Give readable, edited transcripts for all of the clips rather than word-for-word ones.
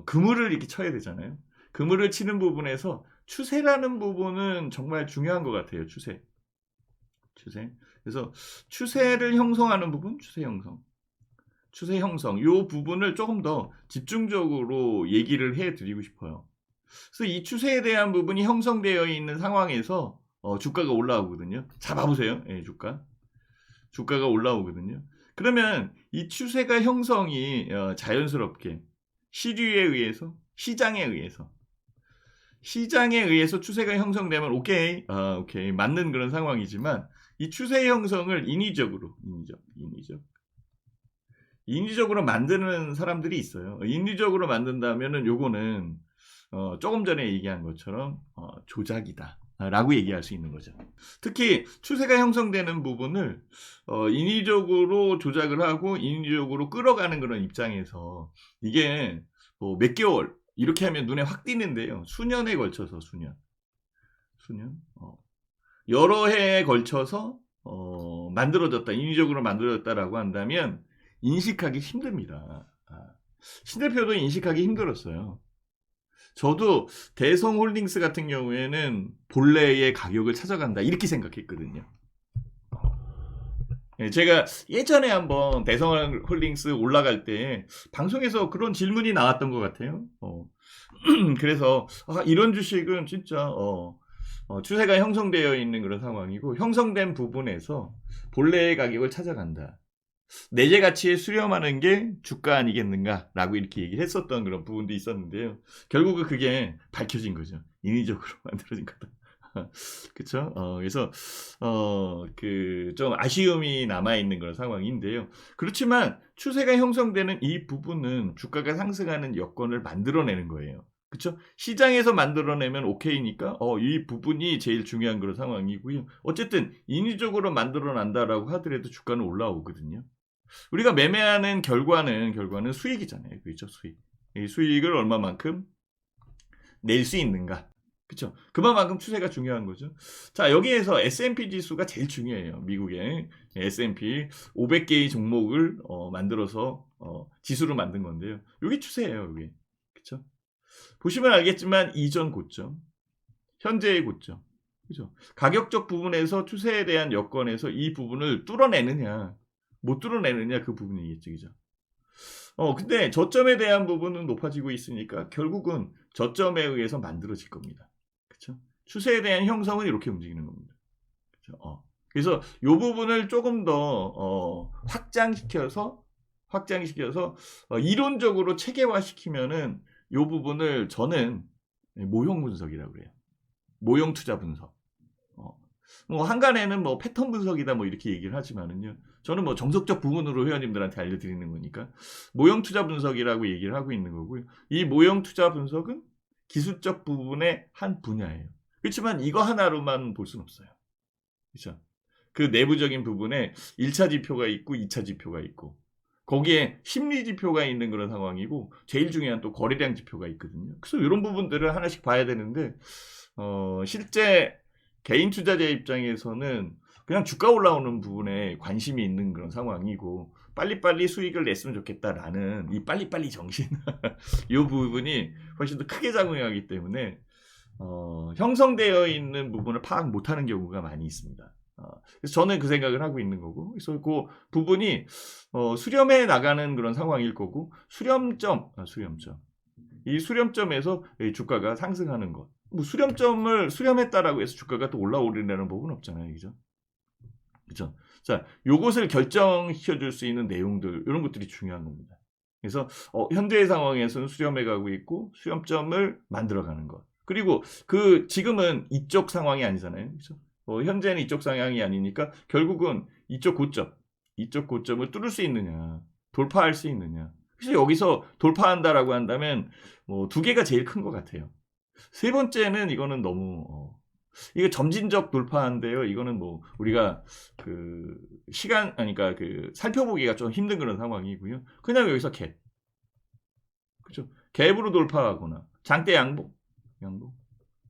그물을 이렇게 쳐야 되잖아요. 그물을 치는 부분에서 추세라는 부분은 정말 중요한 것 같아요. 추세. 그래서 추세를 형성하는 부분, 추세 형성, 요 부분을 조금 더 집중적으로 얘기를 해드리고 싶어요. 그래서 이 추세에 대한 부분이 형성되어 있는 상황에서 주가가 올라오거든요. 자, 봐보세요. 예, 주가가 올라오거든요. 그러면 이 추세가 형성이 자연스럽게 시류에 의해서, 시장에 의해서 추세가 형성되면 오케이 맞는 그런 상황이지만, 이 추세 형성을 인위적으로 만드는 사람들이 있어요. 인위적으로 만든다면은 요거는 조금 전에 얘기한 것처럼 조작이다 라고 얘기할 수 있는 거죠. 특히 추세가 형성되는 부분을 인위적으로 조작을 하고 인위적으로 끌어가는 그런 입장에서 이게 뭐 몇 개월 이렇게 하면 눈에 확 띄는데요. 수년에 걸쳐서 수년 여러 해에 걸쳐서 만들어졌다, 인위적으로 만들어졌다라고 한다면 인식하기 힘듭니다. 신 대표도 인식하기 힘들었어요. 저도 대성홀딩스 같은 경우에는 본래의 가격을 찾아간다 이렇게 생각했거든요. 제가 예전에 한번 대성홀딩스 올라갈 때 방송에서 그런 질문이 나왔던 것 같아요. 그래서 이런 주식은 진짜 추세가 형성되어 있는 그런 상황이고, 형성된 부분에서 본래의 가격을 찾아간다. 내재 가치에 수렴하는 게 주가 아니겠는가 라고 이렇게 얘기를 했었던 그런 부분도 있었는데요. 결국은 그게 밝혀진 거죠. 인위적으로 만들어진 거다. 그쵸? 그래서 좀 아쉬움이 남아있는 그런 상황인데요. 그렇지만 추세가 형성되는 이 부분은 주가가 상승하는 여건을 만들어내는 거예요. 그쵸? 시장에서 만들어내면 오케이니까 이 부분이 제일 중요한 그런 상황이고요. 어쨌든 인위적으로 만들어낸다라고 하더라도 주가는 올라오거든요. 우리가 매매하는 결과는 수익이잖아요. 그렇죠? 수익. 이 수익을 얼마만큼 낼 수 있는가. 그렇죠? 그만큼 추세가 중요한 거죠. 자, 여기에서 S&P 지수가 제일 중요해요. 미국의 S&P 500개의 종목을 만들어서 지수로 만든 건데요. 이게 추세예요. 이게. 그렇죠? 보시면 알겠지만 이전 고점, 현재의 고점. 그죠? 가격적 부분에서 추세에 대한 여건에서 이 부분을 뚫어내느냐, 못 뚫어내느냐, 그 부분이겠죠. 그죠? 근데 저점에 대한 부분은 높아지고 있으니까 결국은 저점에 의해서 만들어질 겁니다. 그쵸? 추세에 대한 형성은 이렇게 움직이는 겁니다. 그쵸? 그래서 이 부분을 조금 더 확장시켜서 이론적으로 체계화시키면은 이 부분을 저는 모형 분석이라고 그래요. 모형 투자 분석. 뭐 한간에는 뭐 패턴 분석이다 뭐 이렇게 얘기를 하지만은요. 저는 뭐 정석적 부분으로 회원님들한테 알려드리는 거니까 모형 투자 분석이라고 얘기를 하고 있는 거고요. 이 모형 투자 분석은 기술적 부분의 한 분야예요. 그렇지만 이거 하나로만 볼 수는 없어요. 그렇죠? 그 내부적인 부분에 1차 지표가 있고 2차 지표가 있고, 거기에 심리 지표가 있는 그런 상황이고, 제일 중요한 또 거래량 지표가 있거든요. 그래서 이런 부분들을 하나씩 봐야 되는데 실제 개인 투자자 입장에서는 그냥 주가 올라오는 부분에 관심이 있는 그런 상황이고, 빨리빨리 수익을 냈으면 좋겠다라는 이 빨리빨리 정신 이 부분이 훨씬 더 크게 작용하기 때문에 형성되어 있는 부분을 파악 못하는 경우가 많이 있습니다. 그래서 저는 그 생각을 하고 있는 거고, 그래서 그 부분이 수렴해 나가는 그런 상황일 거고, 이 수렴점에서 주가가 상승하는 것, 뭐 수렴점을 수렴했다라고 해서 주가가 또 올라오리라는 법은 없잖아요. 그죠? 그죠? 자, 요것을 결정시켜 줄 수 있는 내용들, 이런 것들이 중요한 겁니다. 그래서 현재의 상황에서는 수렴해 가고 있고, 수렴점을 만들어 가는 것. 그리고 지금은 이쪽 상황이 아니잖아요. 그죠? 현재는 이쪽 상황이 아니니까 결국은 이쪽 고점을 뚫을 수 있느냐, 돌파할 수 있느냐. 그래서 여기서 돌파한다라고 한다면 뭐 두 개가 제일 큰 것 같아요. 세 번째는 이거는 너무 이게 점진적 돌파인데요. 이거는 뭐 우리가 그러니까 살펴보기가 좀 힘든 그런 상황이고요. 그냥 여기서 그렇죠? 갭으로 돌파하거나 장대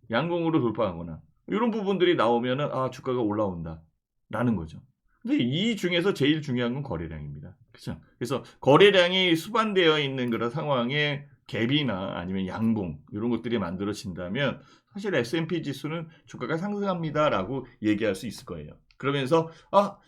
양봉으로 돌파하거나 이런 부분들이 나오면은 주가가 올라온다라는 거죠. 근데 이 중에서 제일 중요한 건 거래량입니다. 그렇죠? 그래서 거래량이 수반되어 있는 그런 상황에 갭이나 아니면 양봉 이런 것들이 만들어진다면 사실 S&P 지수는 주가가 상승합니다라고 얘기할 수 있을 거예요. 그러면서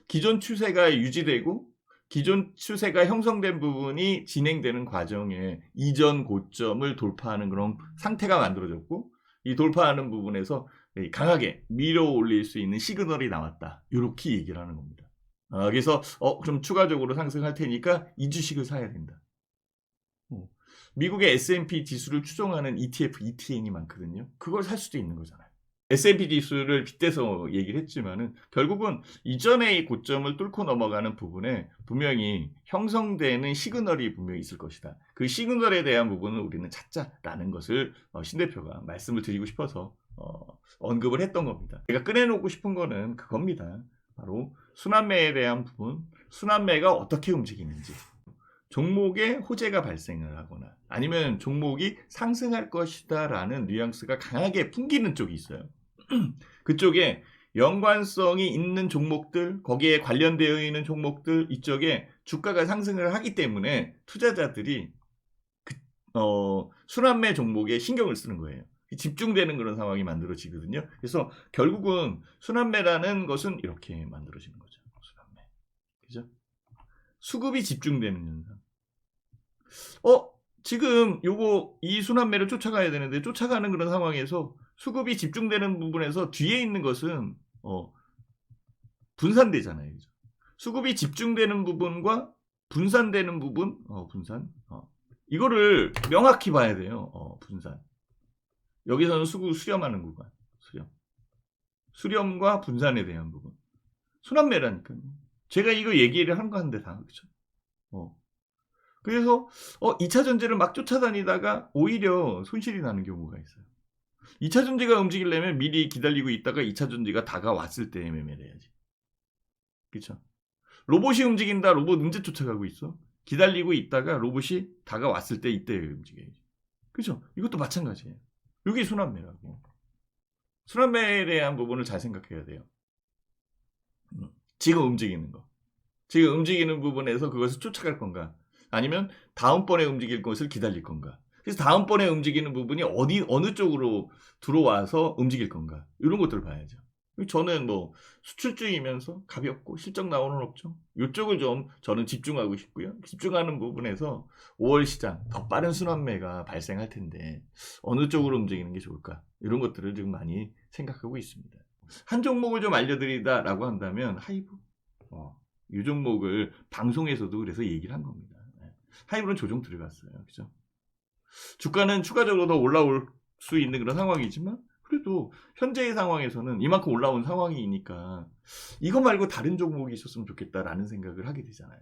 기존 추세가 유지되고 기존 추세가 형성된 부분이 진행되는 과정에 이전 고점을 돌파하는 그런 상태가 만들어졌고 이 돌파하는 부분에서 강하게 밀어 올릴 수 있는 시그널이 나왔다. 이렇게 얘기를 하는 겁니다. 그래서 그럼 추가적으로 상승할 테니까 이 주식을 사야 된다. 미국의 S&P 지수를 추종하는 ETF, ETN이 많거든요. 그걸 살 수도 있는 거잖아요. S&P 지수를 빗대서 얘기를 했지만은 결국은 이전의 고점을 뚫고 넘어가는 부분에 분명히 형성되는 시그널이 분명히 있을 것이다. 그 시그널에 대한 부분을 우리는 찾자라는 것을 신 대표가 말씀을 드리고 싶어서 언급을 했던 겁니다. 제가 꺼내놓고 싶은 거는 그겁니다. 바로 순환매에 대한 부분, 순환매가 어떻게 움직이는지, 종목에 호재가 발생을 하거나 아니면 종목이 상승할 것이다 라는 뉘앙스가 강하게 풍기는 쪽이 있어요. 그쪽에 연관성이 있는 종목들, 거기에 관련되어 있는 종목들, 이쪽에 주가가 상승을 하기 때문에 투자자들이 순환매 종목에 신경을 쓰는 거예요. 집중되는 그런 상황이 만들어지거든요. 그래서 결국은 순환매라는 것은 이렇게 만들어지는 거죠. 순환매. 그죠? 수급이 집중되는 현상. 지금 이 순환매를 쫓아가야 되는데 쫓아가는 그런 상황에서 수급이 집중되는 부분에서 뒤에 있는 것은 분산되잖아요. 그죠? 수급이 집중되는 부분과 분산되는 부분, 분산. 이거를 명확히 봐야 돼요. 분산. 여기서는 수렴하는 구간. 수렴과 분산에 대한 부분. 순환매라니까요. 제가 이거 얘기를 한 거 한데 다. 그죠? 그래서 2차 전지를 막 쫓아다니다가 오히려 손실이 나는 경우가 있어요. 2차 전지가 움직이려면 미리 기다리고 있다가 2차 전지가 다가왔을 때 매매를 해야지. 그렇죠? 로봇이 움직인다. 로봇 언제 쫓아가고 있어? 기다리고 있다가 로봇이 다가왔을 때 이때 움직여야지. 그렇죠? 이것도 마찬가지예요. 이게 순환매라고. 순환매에 대한 부분을 잘 생각해야 돼요. 지금 움직이는 거. 지금 움직이는 부분에서 그것을 쫓아갈 건가? 아니면 다음번에 움직일 것을 기다릴 건가? 그래서 다음번에 움직이는 부분이 어느 쪽으로 들어와서 움직일 건가? 이런 것들을 봐야죠. 저는 수출주이면서 가볍고 실적 나오는 업종 이쪽을 좀 저는 집중하고 싶고요. 집중하는 부분에서 5월 시장 더 빠른 순환매가 발생할 텐데 어느 쪽으로 움직이는 게 좋을까? 이런 것들을 지금 많이 생각하고 있습니다. 한 종목을 좀 알려드리다라고 한다면 하이브. 이 종목을 방송에서도 그래서 얘기를 한 겁니다. 하이브는 조정 들어갔어요. 그죠? 주가는 추가적으로 더 올라올 수 있는 그런 상황이지만 그래도 현재의 상황에서는 이만큼 올라온 상황이니까 이거 말고 다른 종목이 있었으면 좋겠다라는 생각을 하게 되잖아요.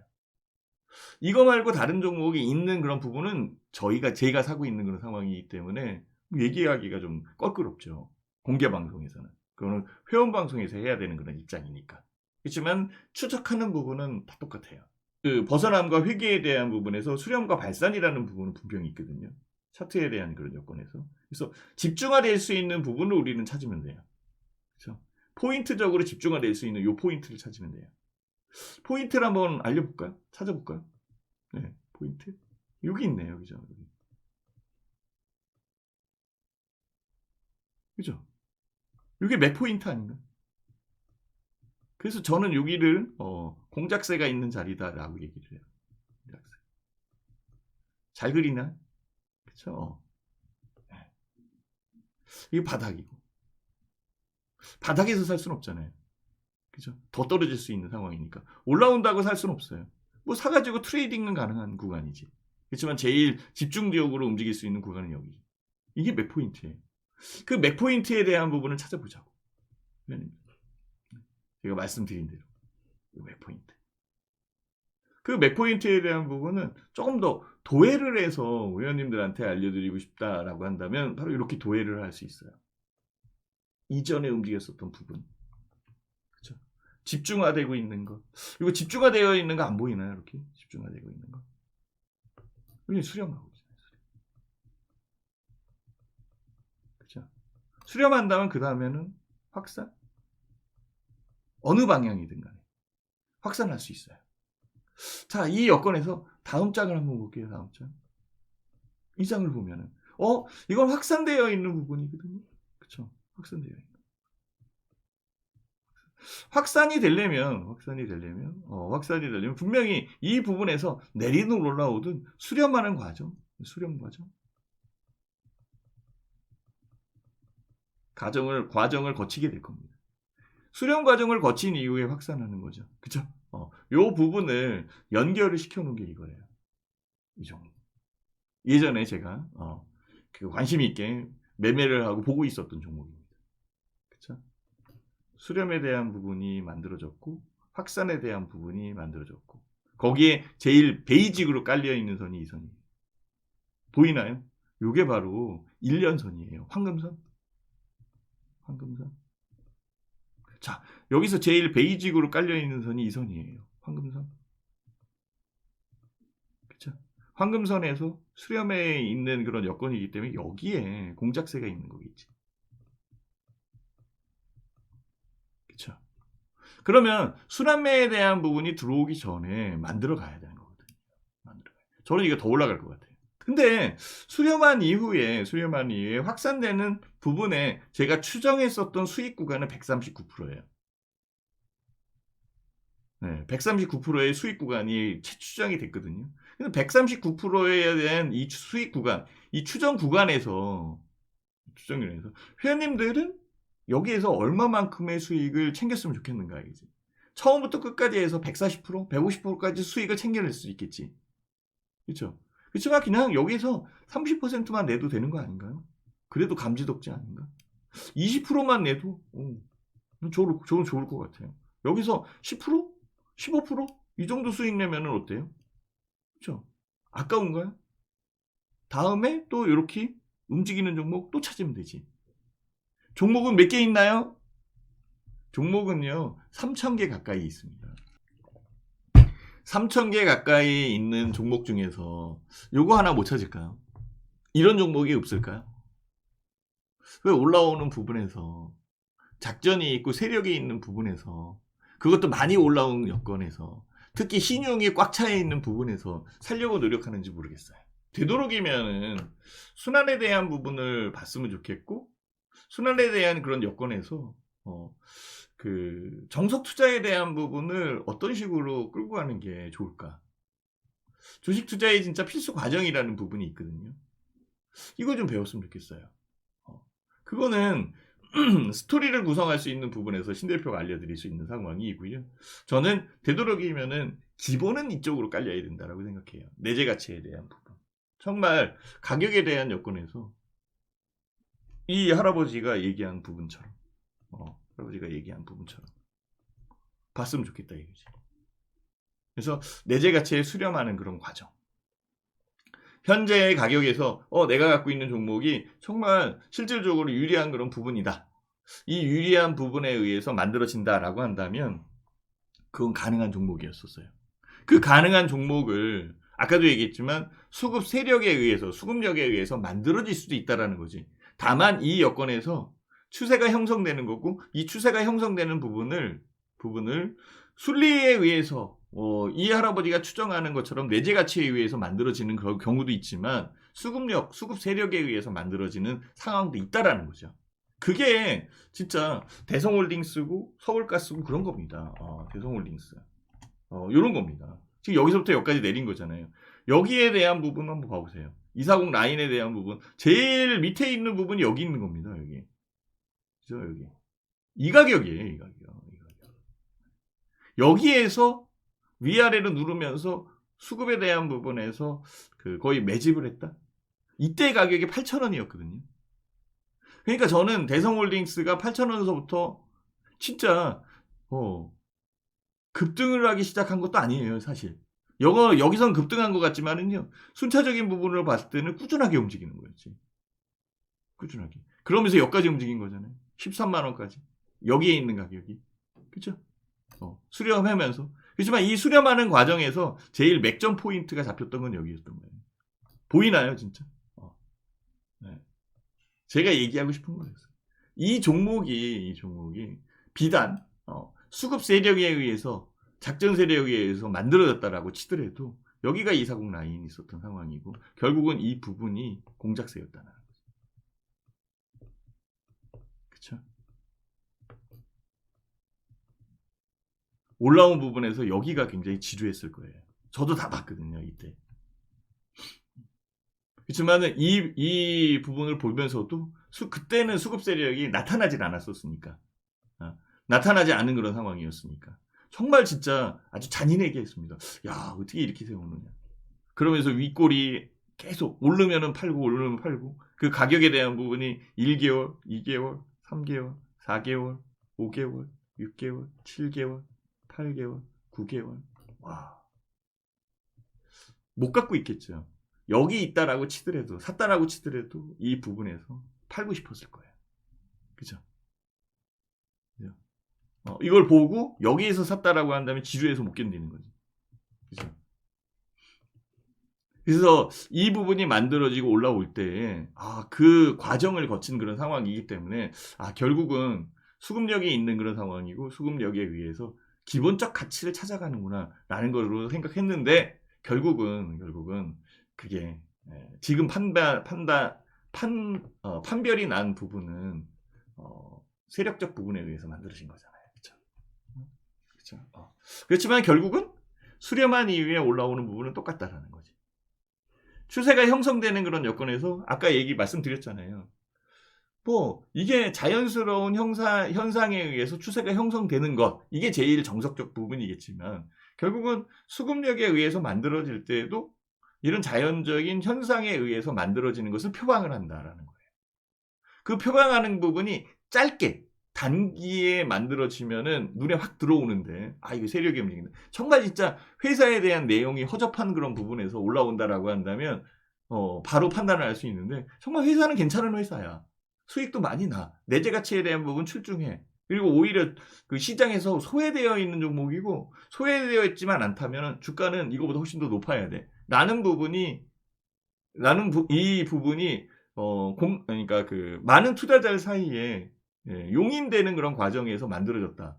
이거 말고 다른 종목이 있는 그런 부분은 제가 사고 있는 그런 상황이기 때문에 얘기하기가 좀 껄끄럽죠. 공개 방송에서는. 그거는 회원 방송에서 해야 되는 그런 입장이니까. 그렇지만 추적하는 부분은 다 똑같아요. 그 벗어남과 회귀에 대한 부분에서 수렴과 발산이라는 부분은 분명히 있거든요. 차트에 대한 그런 여건에서. 그래서 집중화될 수 있는 부분을 우리는 찾으면 돼요. 그렇죠? 포인트적으로 집중화될 수 있는 이 포인트를 찾으면 돼요. 포인트를 한번 알려볼까요? 찾아볼까요? 네, 포인트. 여기 있네요. 그죠? 그죠? 이게 몇 포인트 아닌가? 그래서 저는 여기를 공작새가 있는 자리다라고 얘기를 해요. 공작새. 잘 그리나? 그렇죠? 이게 바닥이고 바닥에서 살 수는 없잖아요. 그죠? 더 떨어질 수 있는 상황이니까 올라온다고 살 수는 없어요. 사가지고 트레이딩은 가능한 구간이지. 그렇지만 제일 집중적으로 움직일 수 있는 구간은 여기지. 이게 몇 포인트예요. 그 몇 포인트에 대한 부분을 찾아보자고. 제가 말씀드린 대로 몇 포인트. 그 몇 포인트에 대한 부분은 조금 더 도해를 해서 회원님들한테 알려드리고 싶다라고 한다면 바로 이렇게 도해를 할 수 있어요. 이전에 움직였었던 부분. 그렇죠? 집중화되고 있는 거. 이거 집중화되어 있는 거 안 보이나요? 이렇게 집중화되고 있는 거. 여기 수렴하고 있어요. 그렇죠? 수렴한다면 그 다음에는 확산. 어느 방향이든 간에 확산할 수 있어요. 자, 이 여건에서 다음 장을 한번 볼게요. 다음 장. 이 장을 보면은 이건 확산되어 있는 부분이거든요. 그쵸? 확산되어 있는. 확산이 되려면 분명히 이 부분에서 내리는 올라오든 수렴하는 과정, 과정을 거치게 될 겁니다. 수렴 과정을 거친 이후에 확산하는 거죠. 그쵸? 요 부분을 연결을 시켜놓은 게 이거예요. 이 정도. 예전에 제가 관심 있게 매매를 하고 보고 있었던 종목입니다. 그쵸? 수렴에 대한 부분이 만들어졌고 확산에 대한 부분이 만들어졌고 거기에 제일 베이직으로 깔려있는 선이 이 선이에요. 보이나요? 요게 바로 1년선이에요. 황금선. 자, 여기서 제일 베이직으로 깔려있는 선이 이 선이에요. 황금선. 그쵸? 황금선에서 수렴에 있는 그런 여건이기 때문에 여기에 공작세가 있는 거겠지. 그쵸? 그러면 수렴매에 대한 부분이 들어오기 전에 만들어 가야 되는 거거든요. 저는 이게 더 올라갈 것 같아요. 근데 수렴한 이후에 확산되는 부분에 제가 추정했었던 수익 구간은 139%예요. 네, 139%의 수익 구간이 채추정이 됐거든요. 그래서 139%에 대한 이 수익 구간, 이 추정 구간에서 회원님들은 여기에서 얼마만큼의 수익을 챙겼으면 좋겠는가 이지. 처음부터 끝까지 해서 140%, 150%까지 수익을 챙겨낼 수 있겠지. 그렇죠? 그렇지만 그냥 여기서 30%만 내도 되는 거 아닌가요? 그래도 감지덕지 아닌가? 20%만 내도 저는 좋을 것 같아요. 여기서 10%? 15%? 이 정도 수익 내면은 어때요? 그렇죠? 아까운가요? 다음에 또 이렇게 움직이는 종목 또 찾으면 되지. 종목은 몇 개 있나요? 종목은요 3,000개 가까이 있습니다. 3,000개 가까이 있는 종목 중에서 요거 하나 못 찾을까요? 이런 종목이 없을까요? 왜 올라오는 부분에서 작전이 있고 세력이 있는 부분에서 그것도 많이 올라오는 여건에서 특히 신용이 꽉 차 있는 부분에서 살려고 노력하는지 모르겠어요. 되도록이면은 순환에 대한 부분을 봤으면 좋겠고 순환에 대한 그런 여건에서 그 정석 투자에 대한 부분을 어떤 식으로 끌고 가는 게 좋을까? 주식 투자의 진짜 필수 과정이라는 부분이 있거든요. 이거 좀 배웠으면 좋겠어요. 그거는 스토리를 구성할 수 있는 부분에서 신 대표가 알려드릴 수 있는 상황이고요. 저는 되도록이면은 기본은 이쪽으로 깔려야 된다라고 생각해요. 내재 가치에 대한 부분. 정말 가격에 대한 여건에서 이 할아버지가 얘기한 부분처럼 봤으면 좋겠다 이거지. 그래서 내재 가치에 수렴하는 그런 과정. 현재의 가격에서 내가 갖고 있는 종목이 정말 실질적으로 유리한 그런 부분이다. 이 유리한 부분에 의해서 만들어진다라고 한다면 그건 가능한 종목이었었어요. 그 가능한 종목을 아까도 얘기했지만 수급 세력에 의해서 수급력에 의해서 만들어질 수도 있다라는 거지. 다만 이 여건에서 추세가 형성되는 거고 이 추세가 형성되는 부분을 순리에 의해서 이 할아버지가 추정하는 것처럼 내재 가치에 의해서 만들어지는 경우도 있지만 수급 세력에 의해서 만들어지는 상황도 있다라는 거죠. 그게 진짜 대성홀딩스고 서울가스고 그런 겁니다. 대성홀딩스 이런 겁니다. 지금 여기서부터 여기까지 내린 거잖아요. 여기에 대한 부분 한번 봐보세요. 240 라인에 대한 부분 제일 밑에 있는 부분이 여기 있는 겁니다. 여기 그죠? 여기 이 가격이에요. 이 가격. 여기에서 위아래로 누르면서 수급에 대한 부분에서 거의 매집을 했다. 이때 가격이 8,000원이었거든요. 그러니까 저는 대성홀딩스가 8,000원에서부터 진짜 급등을 하기 시작한 것도 아니에요, 사실. 여기선 급등한 것 같지만은요, 순차적인 부분으로 봤을 때는 꾸준하게 움직이는 거였지. 꾸준하게. 그러면서 여기까지 움직인 거잖아요. 13만원까지. 여기에 있는 가격이. 그쵸? 수렴하면서. 그렇지만 이 수렴하는 과정에서 제일 맥점 포인트가 잡혔던 건 여기였던 거예요. 보이나요, 진짜? 네. 제가 얘기하고 싶은 거였어요. 이 종목이 비단 수급 세력에 의해서 작전 세력에 의해서 만들어졌다라고 치더라도 여기가 이사국 라인이 있었던 상황이고 결국은 이 부분이 공작새였다는 거죠. 그쵸? 올라온 부분에서 여기가 굉장히 지루했을 거예요. 저도 다 봤거든요, 이때. 그렇지만은 이 부분을 보면서도 그때는 수급 세력이 나타나질 않았었으니까. 나타나지 않은 그런 상황이었으니까. 정말 진짜 아주 잔인하게 했습니다. 야, 어떻게 이렇게 세우느냐. 그러면서 윗골이 계속 오르면은 팔고 오르면 팔고 그 가격에 대한 부분이 1개월, 2개월, 3개월, 4개월, 5개월, 6개월, 7개월, 8개월, 9개월. 와. 못 갖고 있겠죠. 여기 있다라고 치더라도 샀다라고 치더라도 이 부분에서 팔고 싶었을 거예요. 그죠? 이걸 보고 여기에서 샀다라고 한다면 지루해서 못 견디는 거지. 그죠? 그래서 이 부분이 만들어지고 올라올 때, 그 과정을 거친 그런 상황이기 때문에, 결국은 수급력이 있는 그런 상황이고, 수급력에 의해서 기본적 가치를 찾아가는구나, 라는 걸로 생각했는데, 결국은, 그게, 지금 판별이 난 부분은, 세력적 부분에 의해서 만들어진 거잖아요. 그쵸? 그렇지만 결국은 수렴한 이후에 올라오는 부분은 똑같다라는 거지. 추세가 형성되는 그런 여건에서 아까 말씀드렸잖아요. 이게 자연스러운 현상에 의해서 추세가 형성되는 것, 이게 제일 정석적 부분이겠지만 결국은 수급력에 의해서 만들어질 때에도 이런 자연적인 현상에 의해서 만들어지는 것을 표방을 한다라는 거예요. 그 표방하는 부분이 짧게 단기에 만들어지면은 눈에 확 들어오는데 이거 세력이 움직인다. 정말 진짜 회사에 대한 내용이 허접한 그런 부분에서 올라온다라고 한다면 바로 판단을 할 수 있는데 정말 회사는 괜찮은 회사야. 수익도 많이 나. 내재 가치에 대한 부분 출중해. 그리고 오히려 그 시장에서 소외되어 있는 종목이고 소외되어 있지만 않다면 주가는 이거보다 훨씬 더 높아야 돼. 이 부분이 그러니까 그 많은 투자자들 사이에 용인되는 그런 과정에서 만들어졌다.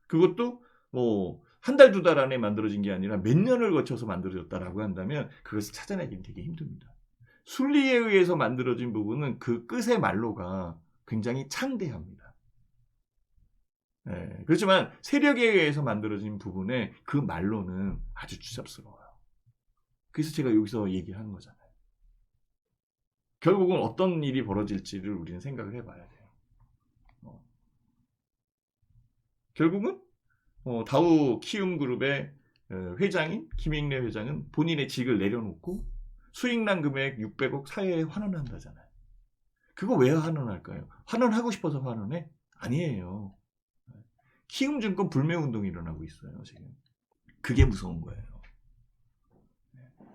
그것도 한 달, 두 달 안에 만들어진 게 아니라 몇 년을 거쳐서 만들어졌다라고 한다면 그것을 찾아내기는 되게 힘듭니다. 순리에 의해서 만들어진 부분은 그 끝의 말로가 굉장히 창대합니다. 그렇지만 세력에 의해서 만들어진 부분의 그 말로는 아주 추잡스러워요. 그래서 제가 여기서 얘기하는 거잖아요. 결국은 어떤 일이 벌어질지를 우리는 생각을 해봐야 돼요. 결국은 다우 키움그룹의 회장인 김익래 회장은 본인의 직을 내려놓고 수익난 금액 600억 사회에 환원한다잖아요. 그거 왜 환원할까요? 환원하고 싶어서 환원해? 아니에요. 키움증권 불매운동이 일어나고 있어요. 지금. 그게 무서운 거예요.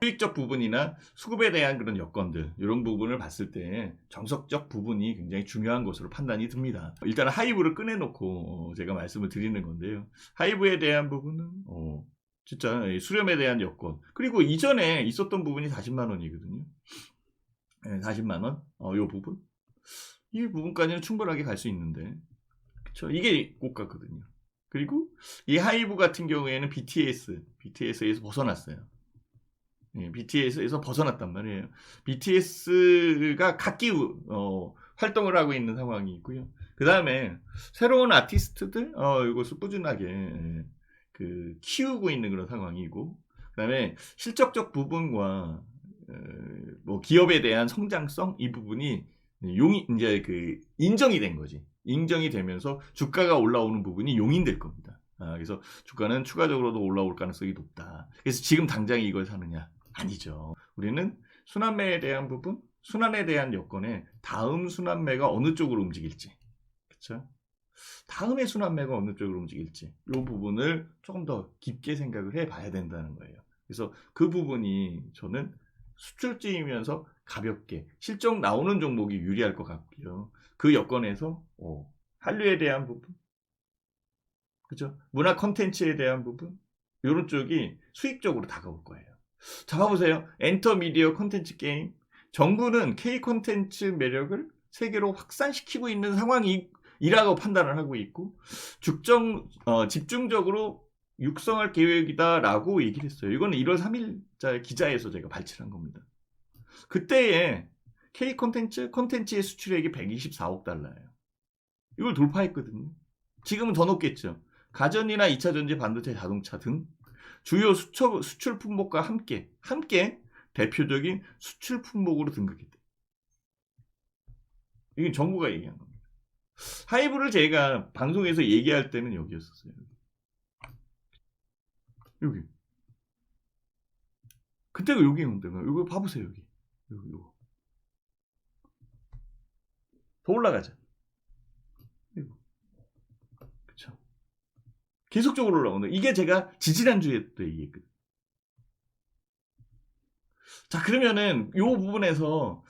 수익적 부분이나 수급에 대한 그런 여건들 이런 부분을 봤을 때 정석적 부분이 굉장히 중요한 것으로 판단이 듭니다. 일단 하이브를 꺼내놓고 제가 말씀을 드리는 건데요. 하이브에 대한 부분은 진짜 수렴에 대한 여건 그리고 이전에 있었던 부분이 40만 원이거든요. 40만 원 이 부분 이 부분까지는 충분하게 갈 수 있는데 그쵸? 이게 고가거든요. 그리고 이 하이브 같은 경우에는 BTS에서 벗어났어요. BTS에서 벗어났단 말이에요. BTS가 각기 활동을 하고 있는 상황이 있고요. 그 다음에 새로운 아티스트들 이것을 꾸준하게 키우고 있는 그런 상황이고, 그 다음에 실적적 부분과 기업에 대한 성장성 이 부분이 이제 인정이 된 거지. 인정이 되면서 주가가 올라오는 부분이 용인될 겁니다. 그래서 주가는 추가적으로도 올라올 가능성이 높다. 그래서 지금 당장 이걸 사느냐? 아니죠. 우리는 순환매에 대한 부분, 순환에 대한 여건에 다음 순환매가 어느 쪽으로 움직일지, 그렇죠? 다음에 순환매가 어느 쪽으로 움직일지 이 부분을 조금 더 깊게 생각을 해봐야 된다는 거예요. 그래서 그 부분이 저는 수출주이면서 가볍게 실적 나오는 종목이 유리할 것 같고요. 그 여건에서 한류에 대한 부분, 그죠? 문화 콘텐츠에 대한 부분 이런 쪽이 수익적으로 다가올 거예요. 자, 봐보세요. 엔터미디어 콘텐츠 게임. 정부는 K 콘텐츠 매력을 세계로 확산시키고 있는 상황이라고 판단을 하고 있고 집중적으로 육성할 계획이다라고 얘기를 했어요. 이거는 1월 3일자 기자에서 제가 발췌한 겁니다. 그때에 K 콘텐츠의 수출액이 124억 달러예요. 이걸 돌파했거든요. 지금은 더 높겠죠. 가전이나 2차 전지, 반도체, 자동차 등 주요 수출 품목과 함께 대표적인 수출 품목으로 등극했다. 이건 정부가 얘기한 겁니다. 하이브를 제가 방송에서 얘기할 때는 여기였었어요. 여기. 그때가 여기였는데, 이거 봐보세요, 여기. 요거. 더 올라가자. 그쵸. 계속적으로 올라오는. 이게 제가 지지난주에 또 얘기했거든요. 자, 그러면은, 요 부분에서,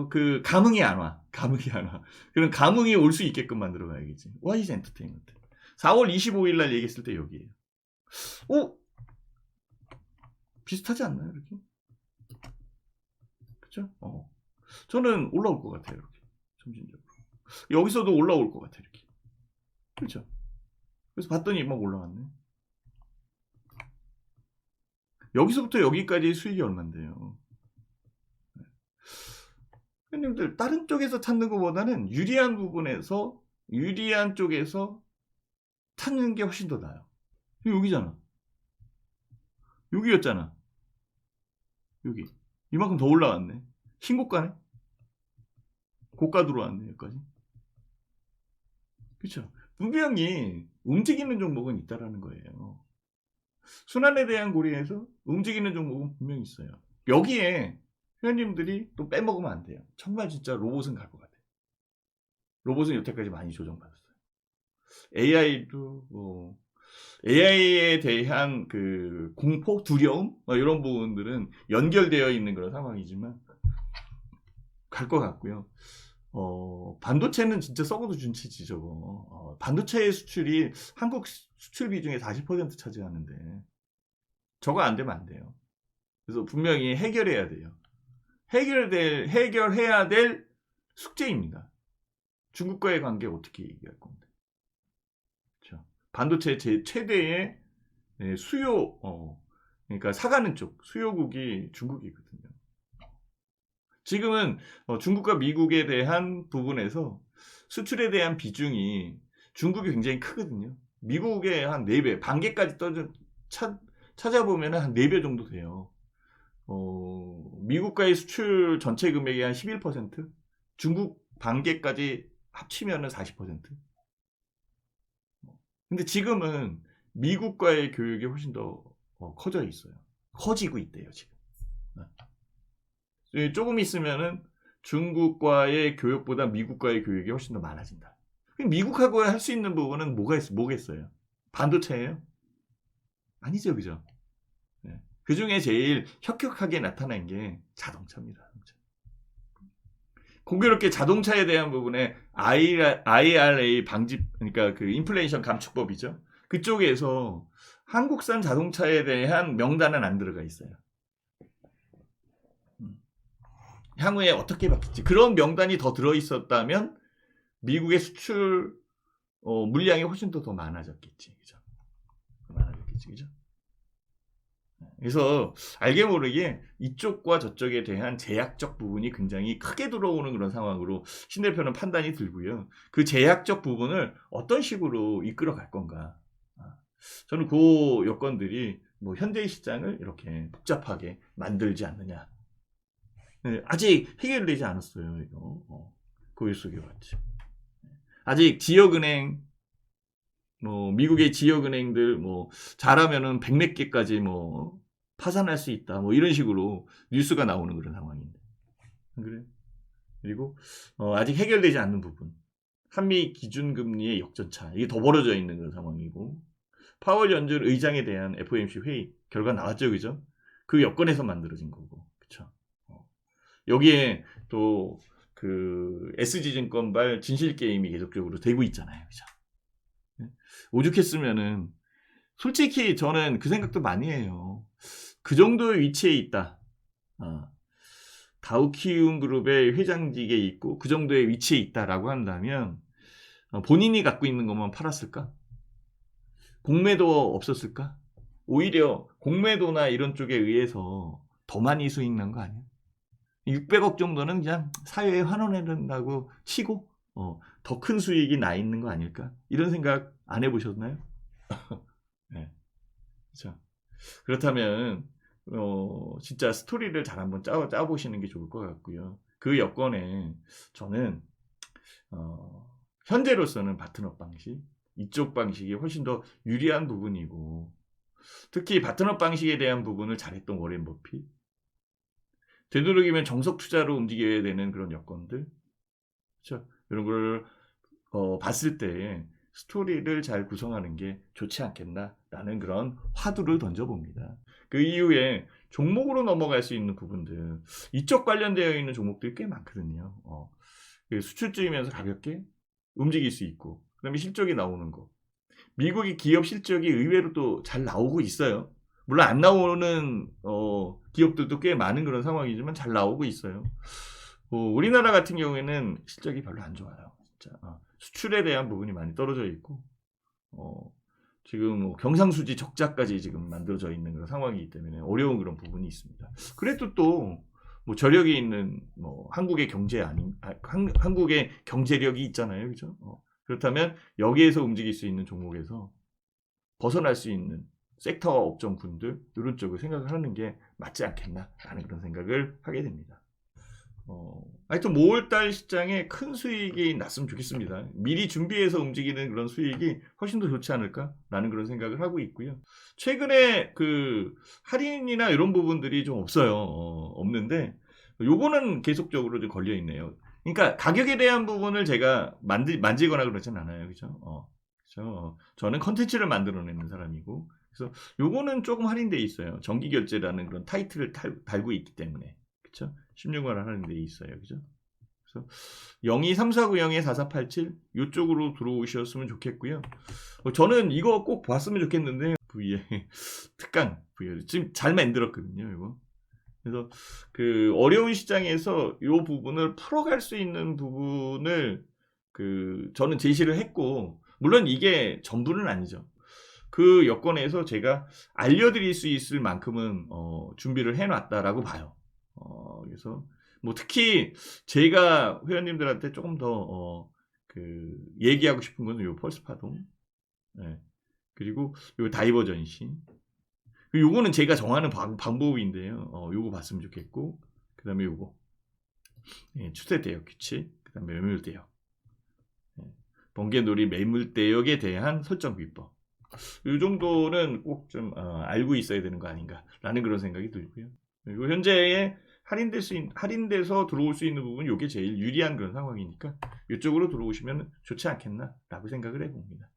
그, 감흥이 안 와. 그럼 감흥이 올 수 있게끔 만들어 가야겠지. 와이즈 엔터테인먼트. 4월 25일 날 얘기했을 때 여기에요. 비슷하지 않나요, 이렇게? 그쵸? 저는 올라올 것 같아요, 이렇게. 점진적으로. 여기서도 올라올 것 같아요, 이렇게. 그렇죠? 그래서 봤더니 막 올라왔네. 여기서부터 여기까지 수익이 얼만데요. 형님들 다른 쪽에서 찾는 것보다는 유리한 쪽에서 찾는 게 훨씬 더 나아요. 여기잖아. 여기였잖아. 여기. 이만큼 더 올라왔네. 신고가네. 고가 들어왔네, 여기까지. 그쵸? 분명히 움직이는 종목은 있다라는 거예요. 순환에 대한 고려에서 움직이는 종목은 분명히 있어요. 여기에 회원님들이 또 빼먹으면 안 돼요. 정말 진짜 로봇은 갈 것 같아요. 로봇은 여태까지 많이 조정받았어요. AI도 AI에 대한 그 공포, 두려움 이런 부분들은 연결되어 있는 그런 상황이지만 갈 것 같고요. 반도체는 진짜 썩어도 준치지 저거. 반도체의 수출이 한국 수출 비중의 40% 차지하는데 저거 안 되면 안 돼요. 그래서 분명히 해결해야 돼요. 해결해야 될 숙제입니다. 중국과의 관계 어떻게 얘기할 건데. 그렇죠. 반도체 최대의 수요, 그러니까 사가는 쪽 수요국이 중국이거든요. 지금은 중국과 미국에 대한 부분에서 수출에 대한 비중이 중국이 굉장히 크거든요. 미국의 한 4배, 반개까지 찾아보면 한 4배 정도 돼요. 미국과의 수출 전체 금액의 한 11%, 중국 반개까지 합치면 40%. 근데 지금은 미국과의 교육이 훨씬 더 커져 있어요. 커지고 있대요, 지금. 조금 있으면은 중국과의 교육보다 미국과의 교육이 훨씬 더 많아진다. 미국하고 할 수 있는 부분은 뭐겠어요? 반도체예요? 아니죠, 그죠? 네. 그 중에 제일 혁혁하게 나타난 게 자동차입니다. 공교롭게 자동차에 대한 부분에 IRA 방지, 그러니까 그 인플레이션 감축법이죠. 그쪽에서 한국산 자동차에 대한 명단은 안 들어가 있어요. 향후에 어떻게 바뀔지. 그런 명단이 더 들어있었다면 미국의 수출 물량이 훨씬 더 많아졌겠지. 그죠? 그죠? 그래서 알게 모르게 이쪽과 저쪽에 대한 제약적 부분이 굉장히 크게 들어오는 그런 상황으로 신 대표는 판단이 들고요. 그 제약적 부분을 어떤 식으로 이끌어 갈 건가. 저는 그 여건들이 뭐 현대의 시장을 이렇게 복잡하게 만들지 않느냐. 아직 해결되지 않았어요. 이거 고일 속에 왔죠. 아직 지역은행, 미국의 지역은행들 잘하면은 100몇 개까지 파산할 수 있다. 이런 식으로 뉴스가 나오는 그런 상황인데. 그래. 그리고 아직 해결되지 않는 부분. 한미 기준금리의 역전차. 이게 더 벌어져 있는 그런 상황이고. 파월 연준 의장에 대한 FOMC 회의 결과 나왔죠. 그죠? 그 여건에서 만들어진 거고. 그쵸? 여기에 또 그 SG증권발 진실게임이 계속적으로 되고 있잖아요. 그죠? 오죽했으면은 솔직히 저는 그 생각도 많이 해요. 그 정도의 위치에 있다. 다우키움 그룹의 회장직에 있고 그 정도의 위치에 있다라고 한다면 본인이 갖고 있는 것만 팔았을까? 공매도 없었을까? 오히려 공매도나 이런 쪽에 의해서 더 많이 수익 난 거 아니야? 600억 정도는 그냥 사회에 환원해야 된다고 치고 더 큰 수익이 나 있는 거 아닐까? 이런 생각 안 해보셨나요? 네. 그렇죠. 그렇다면 진짜 스토리를 잘 한번 짜보시는 게 좋을 것 같고요. 그 여건에 저는 현재로서는 파트너 방식, 이쪽 방식이 훨씬 더 유리한 부분이고, 특히 파트너 방식에 대한 부분을 잘했던 워렌 버핏, 되도록이면 정석 투자로 움직여야 되는 그런 여건들, 그렇죠? 이런 걸 봤을 때 스토리를 잘 구성하는 게 좋지 않겠나라는 그런 화두를 던져봅니다. 그 이후에 종목으로 넘어갈 수 있는 부분들, 이쪽 관련되어 있는 종목들이 꽤 많거든요. 수출주이면서 가볍게 움직일 수 있고, 그 다음에 실적이 나오는 거. 미국의 기업 실적이 의외로 또 잘 나오고 있어요. 물론 안 나오는 기업들도 꽤 많은 그런 상황이지만 잘 나오고 있어요. 우리나라 같은 경우에는 실적이 별로 안 좋아요. 진짜. 수출에 대한 부분이 많이 떨어져 있고, 지금 경상수지 적자까지 지금 만들어져 있는 그런 상황이기 때문에 어려운 그런 부분이 있습니다. 그래도 또 뭐 저력이 있는 한국의 한국의 경제력이 있잖아요, 그죠? 그렇다면 여기에서 움직일 수 있는 종목에서 벗어날 수 있는 섹터 업종 분들 이런 쪽을 생각을 하는 게 맞지 않겠나라는 그런 생각을 하게 됩니다. 하여튼 5월달 시장에 큰 수익이 났으면 좋겠습니다. 미리 준비해서 움직이는 그런 수익이 훨씬 더 좋지 않을까라는 그런 생각을 하고 있고요. 최근에 그 할인이나 이런 부분들이 좀 없어요. 없는데 요거는 계속적으로 좀 걸려 있네요. 그러니까 가격에 대한 부분을 제가 만지거나 그러진 않아요. 그죠? 그렇죠. 저는 컨텐츠를 만들어내는 사람이고, 그래서 요거는 조금 할인돼 있어요. 정기결제라는 그런 타이틀을 달고 있기 때문에. 그렇죠? 16만 원 하는 데 있어요. 그죠? 그래서 023490-4487 이쪽으로 들어오셨으면 좋겠고요. 저는 이거 꼭 봤으면 좋겠는데 V의 특강 V 지금 잘 만들었거든요. 이거. 그래서 그 어려운 시장에서 이 부분을 풀어갈 수 있는 부분을 저는 제시를 했고, 물론 이게 전부는 아니죠. 그 여건에서 제가 알려드릴 수 있을 만큼은 준비를 해놨다라고 봐요. 그래서 뭐 특히 제가 회원님들한테 조금 더 얘기하고 싶은 거는 요 펄스 파동, 네. 그리고 요 다이버전시, 요거는 제가 정하는 방법인데요. 요거 봤으면 좋겠고, 그 다음에 요거 추세 대역 규칙, 그 다음에 매물 대역, 번개놀이 매물 대역에 대한 설정 비법, 이 정도는 꼭 좀 알고 있어야 되는 거 아닌가라는 그런 생각이 들고요. 그리고 현재의 할인돼서 들어올 수 있는 부분, 이게 제일 유리한 그런 상황이니까 이쪽으로 들어오시면 좋지 않겠나라고 생각을 해봅니다.